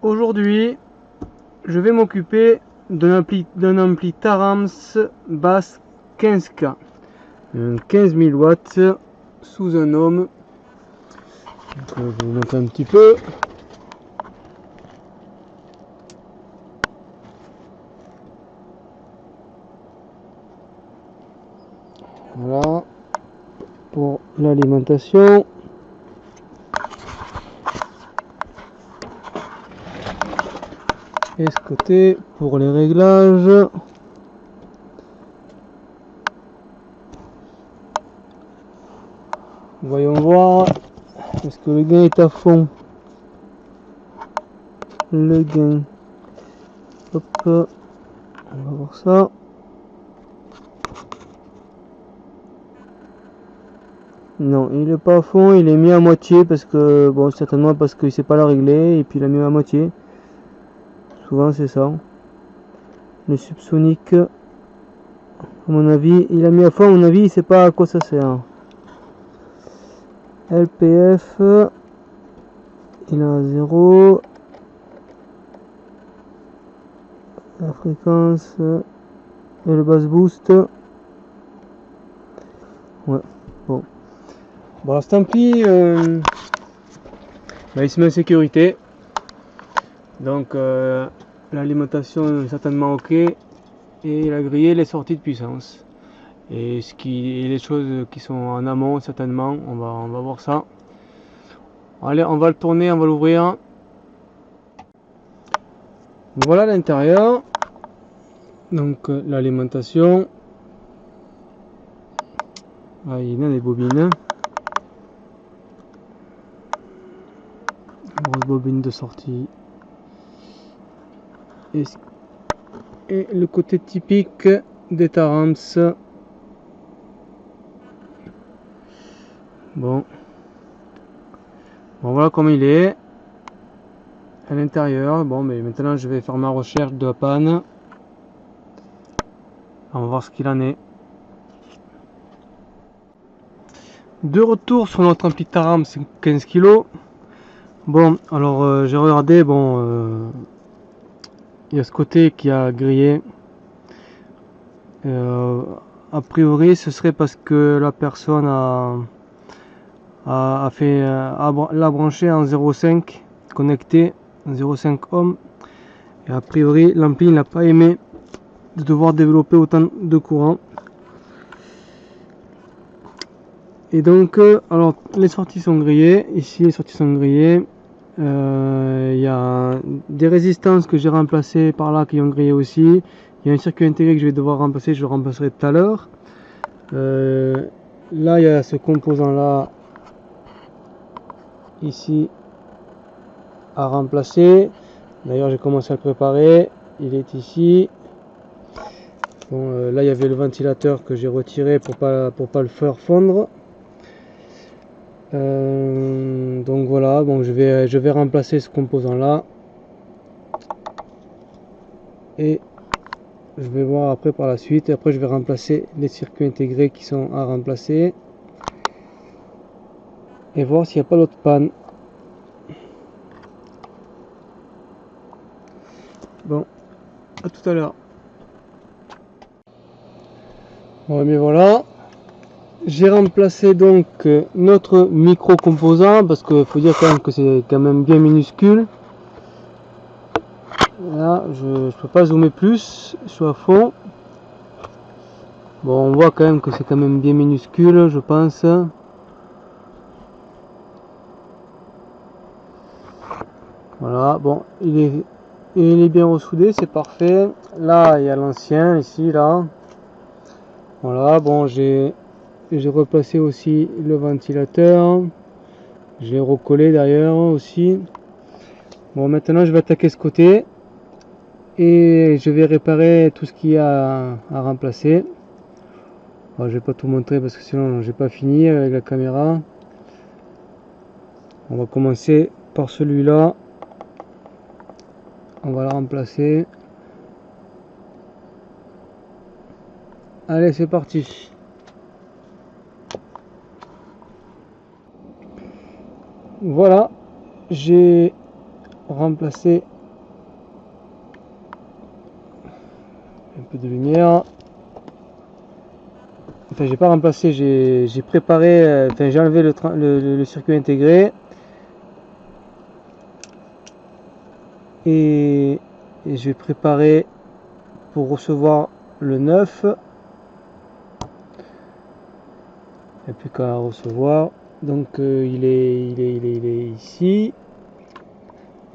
Aujourd'hui, je vais m'occuper d'un ampli Tarams basse 15K, 15 000 watts sous un ohm. Je vais vous montrer un petit peu. Voilà pour l'alimentation. Et ce côté pour les réglages. Voyons voir. Est-ce que le gain est à fond? Le gain. Hop. On va voir ça. Non, il est pas à fond, il est mis à moitié parce que, bon, certainement parce qu'il sait pas la régler et puis il a mis à moitié. Souvent c'est ça. Le subsonique, à mon avis, il a mis à fond, à mon avis, il sait pas à quoi ça sert. LPF, il a 0. La fréquence et le bass boost. Ouais, bon. Bon, cet ampli, il se met en sécurité. Donc, l'alimentation est certainement ok. Et il a grillé les sorties de puissance. Et les choses qui sont en amont, certainement, on va voir ça. Allez, on va le tourner, on va l'ouvrir. Voilà l'intérieur. Donc, l'alimentation. Ah, il y a des bobines. Grosse bobine de sortie. Et le côté typique des Tarams. Bon, voilà comme il est à l'intérieur. Bon, mais maintenant je vais faire ma recherche de la panne. On va voir ce qu'il en est. De retour sur notre ampli Tarams 15 kg. Bon, alors j'ai regardé, bon, il y a ce côté qui a grillé. A priori, ce serait parce que la personne l'a branché en 0,5 connecté, en 0,5 ohm. Et a priori, l'ampli n'a pas aimé de devoir développer autant de courant. Et donc, alors les sorties sont grillées. Ici, les sorties sont grillées. Il y a des résistances que j'ai remplacées par là qui ont grillé aussi. Il y a un circuit intégré que je vais devoir remplacer. Je le remplacerai tout à l'heure. Là, il y a ce composant là, ici, à remplacer. D'ailleurs, j'ai commencé à le préparer. Il est ici. Bon, là, il y avait le ventilateur que j'ai retiré pour pas le faire fondre. Donc voilà, bon, je vais remplacer ce composant là et je vais voir après par la suite. Et après je vais remplacer les circuits intégrés qui sont à remplacer et voir s'il n'y a pas d'autre panne. Bon, à tout à l'heure. Bon, mais voilà, j'ai remplacé donc notre micro composant parce qu'il faut dire quand même que c'est quand même bien minuscule. Là, je peux pas zoomer plus, je suis à fond. Bon, on voit quand même que c'est quand même bien minuscule, je pense. Voilà, bon, il est bien ressoudé, c'est parfait. Là, il y a l'ancien, ici, là. Voilà, bon, j'ai replacé aussi le ventilateur. J'ai recollé d'ailleurs aussi. Bon, maintenant, je vais attaquer ce côté. Et je vais réparer tout ce qu'il y a à remplacer. Bon, je vais pas tout montrer parce que sinon, j'ai pas fini avec la caméra. On va commencer par celui-là. On va le remplacer. Allez, c'est parti. Voilà, j'ai remplacé de lumière. Enfin, j'ai pas remplacé, j'ai préparé, enfin j'ai enlevé le circuit intégré et je vais préparer pour recevoir le 9. Il n'y a plus qu'à recevoir. Donc il est ici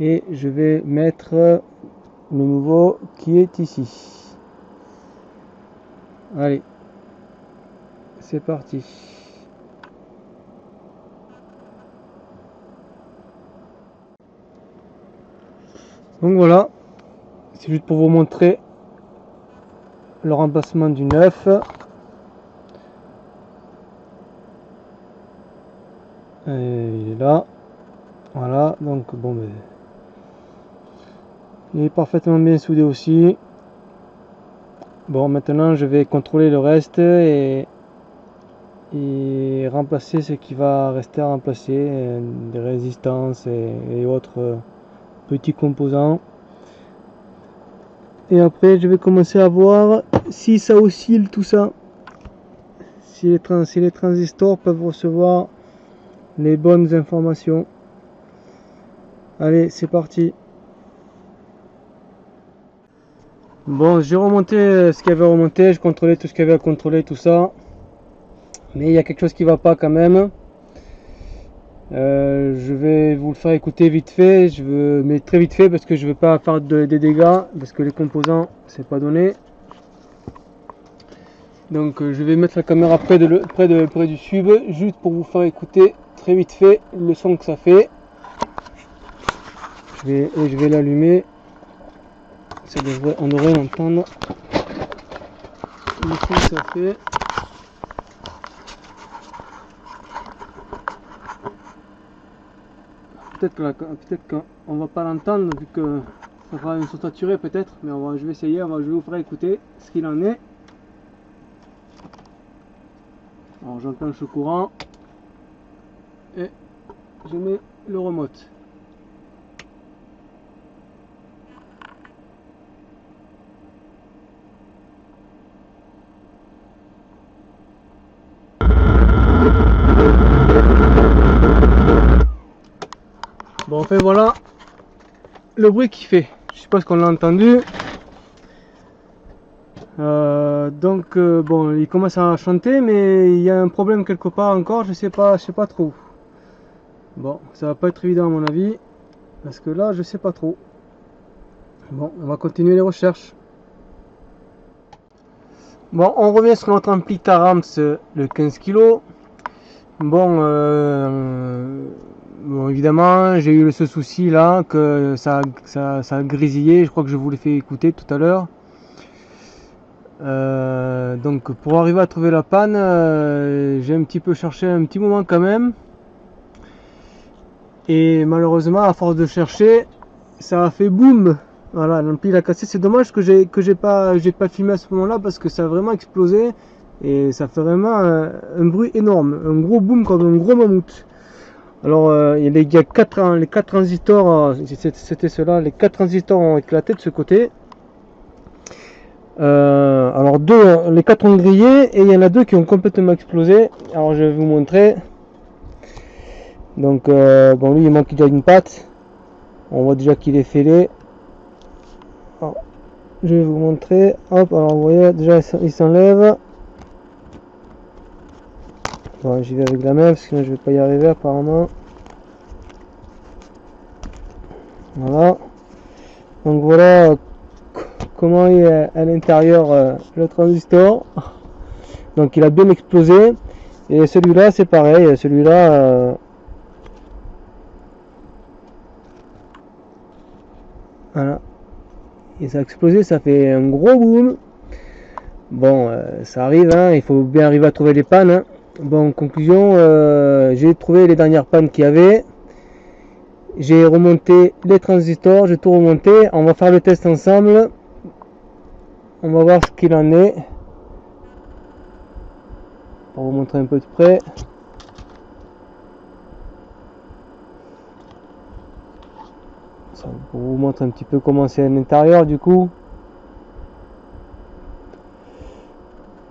et je vais mettre le nouveau qui est ici. Allez, c'est parti. Donc voilà, c'est juste pour vous montrer le remplacement du 9. Il est là. Voilà, donc bon, ben, il est parfaitement bien soudé aussi. Bon, maintenant je vais contrôler le reste et remplacer ce qui va rester à remplacer, des résistances et autres petits composants. Et après je vais commencer à voir si ça oscille tout ça, si les transistors peuvent recevoir les bonnes informations. Allez, c'est parti. Bon, j'ai remonté ce qu'il y avait à remonter, je contrôlais tout ce qu'il y avait à contrôler, tout ça. Mais il y a quelque chose qui va pas quand même. Je vais vous le faire écouter vite fait, mais très vite fait parce que je veux pas faire des dégâts, parce que les composants c'est pas donné. Donc je vais mettre la caméra près du sub, juste pour vous faire écouter très vite fait le son que ça fait. Je vais l'allumer. On devrait l'entendre. Le son que ça fait. Peut-être qu'on va pas l'entendre vu que ça fera une son saturé peut-être, mais je vais essayer, je vais vous faire écouter ce qu'il en est. Alors j'enclenche le courant et je mets le remote. Bon, enfin voilà le bruit qu'il fait. Je sais pas ce qu'on a entendu. Donc bon, il commence à chanter, mais il y a un problème quelque part encore. Je sais pas trop. Bon, ça va pas être évident à mon avis, parce que là, je sais pas trop. Bon, on va continuer les recherches. Bon, on revient sur notre ampli Taramps, le 15 kg. Bon, bon, évidemment, j'ai eu ce souci là, que ça a grésillé. Je crois que je vous l'ai fait écouter tout à l'heure. Donc pour arriver à trouver la panne, j'ai un petit peu cherché un petit moment quand même. Et malheureusement, à force de chercher, ça a fait boum. Voilà, l'ampli a cassé. C'est dommage que j'ai pas filmé à ce moment-là parce que ça a vraiment explosé et ça fait vraiment un bruit énorme, un gros boom comme un gros mammouth. Alors il y a les 4 transistors, c'était cela, les 4 transistors ont éclaté de ce côté. Alors les 4 ont grillé et il y en a 2 qui ont complètement explosé. Alors je vais vous montrer. Donc bon, lui il manque déjà une patte. On voit déjà qu'il est fêlé. Alors, je vais vous montrer. Hop, alors vous voyez déjà il s'enlève. Bon, j'y vais avec la main parce que sinon je vais pas y arriver apparemment. Voilà. Donc voilà comment est à l'intérieur le transistor. Donc il a bien explosé. Et celui-là c'est pareil. Celui-là voilà. Et ça a explosé, ça fait un gros boom. Bon, ça arrive, hein, il faut bien arriver à trouver les pannes. Hein. Bon, en conclusion, j'ai trouvé les dernières pannes qu'il y avait. J'ai remonté les transistors, j'ai tout remonté. On va faire le test ensemble. On va voir ce qu'il en est. Pour vous montrer un peu de près. Ça, pour vous montrer un petit peu comment c'est à l'intérieur du coup.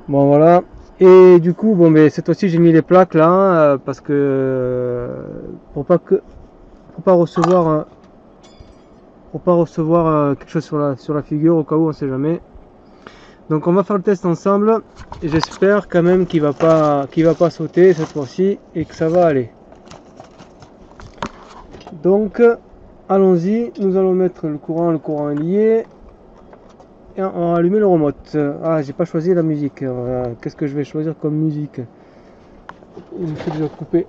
Bon voilà. Et du coup, bon, mais cette fois-ci j'ai mis les plaques là, parce que pour pas recevoir quelque chose sur la figure au cas où, on sait jamais. Donc on va faire le test ensemble et j'espère quand même qu'il va pas sauter cette fois-ci et que ça va aller. Donc allons-y, nous allons mettre le courant est lié et on va allumer le remote. Ah, j'ai pas choisi la musique. Qu'est-ce que je vais choisir comme musique? Il faut déjà couper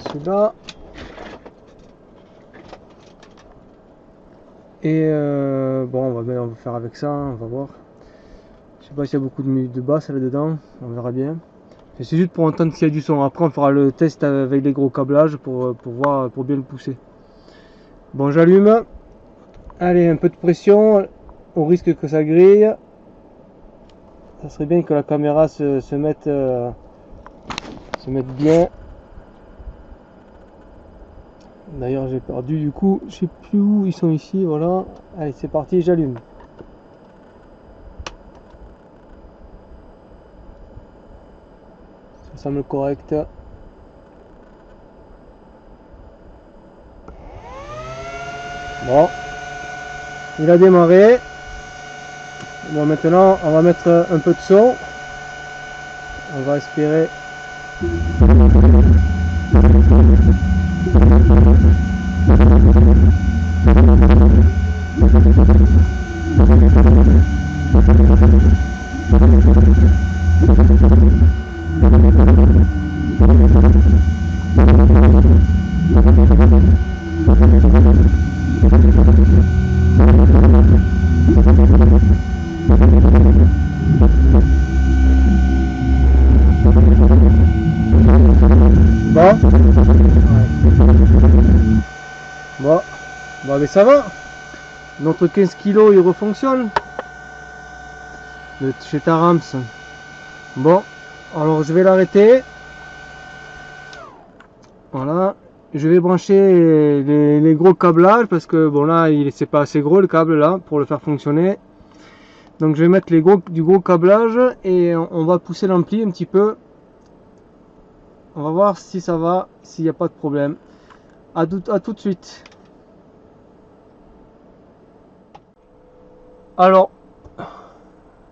celui-là. Et bon, on va faire avec ça, on va voir. Je sais pas s'il y a beaucoup de basse là-dedans, on verra bien. C'est juste pour entendre s'il y a du son. Après, on fera le test avec les gros câblages pour voir, pour bien le pousser. Bon, j'allume. Allez, un peu de pression, au risque que ça grille. Ça serait bien que la caméra se mette bien. D'ailleurs, j'ai perdu du coup, je sais plus où ils sont ici, voilà. Allez, c'est parti, j'allume. Ça semble correct. Bon, il a démarré. Bon, maintenant, on va mettre un peu de son. On va espérer. Bon, mais ça va. Notre 15 kg il refonctionne de chez Tarams. Bon, alors je vais l'arrêter. Voilà, je vais brancher les gros câblages parce que bon là c'est pas assez gros le câble là pour le faire fonctionner. Donc je vais mettre du gros câblage et on va pousser l'ampli un petit peu. On va voir si ça va, s'il n'y a pas de problème. À tout de suite. Alors,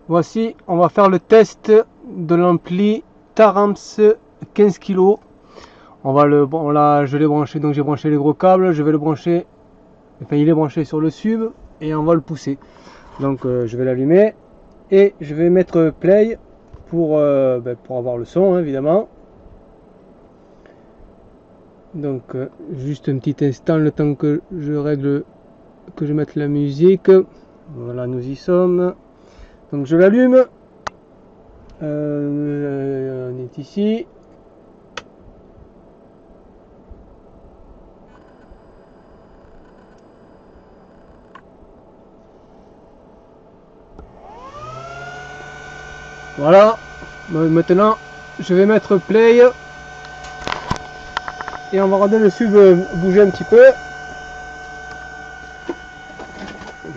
voici, on va faire le test de l'ampli Tarams 15 kg. Je l'ai branché, donc j'ai branché les gros câbles, je vais le brancher, enfin il est branché sur le sub et on va le pousser. Donc je vais l'allumer et je vais mettre play pour avoir le son, hein, évidemment. Donc juste un petit instant, le temps que je mette la musique. Voilà, nous y sommes. Donc je l'allume. On est ici. Voilà. Maintenant, je vais mettre play. Et on va regarder le sub bouger un petit peu.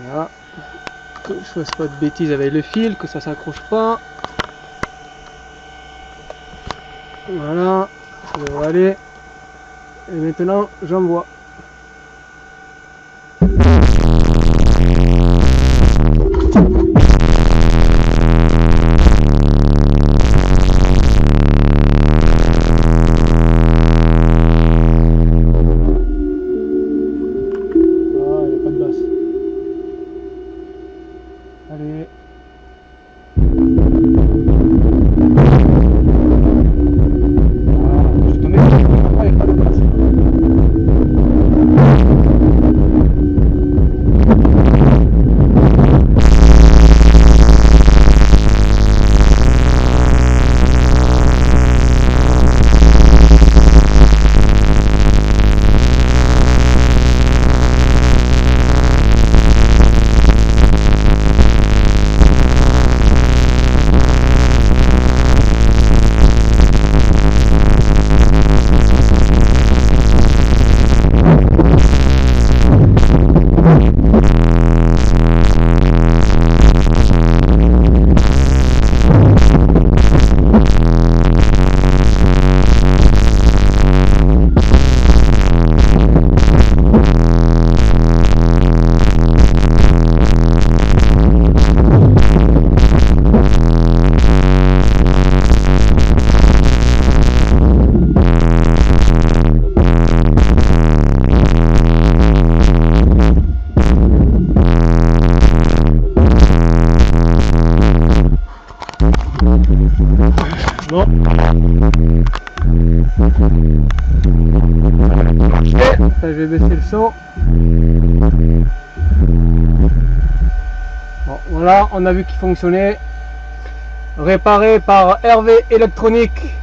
Voilà. Que je fasse pas de bêtises avec le fil, que ça s'accroche pas. Voilà, ça devrait aller. Et maintenant, j'envoie. Allez. Voilà, je te mets. Ah, il n'y a pas de place. Je vais baisser le son. Bon, voilà, on a vu qu'il fonctionnait. Réparé par Hervé Électronique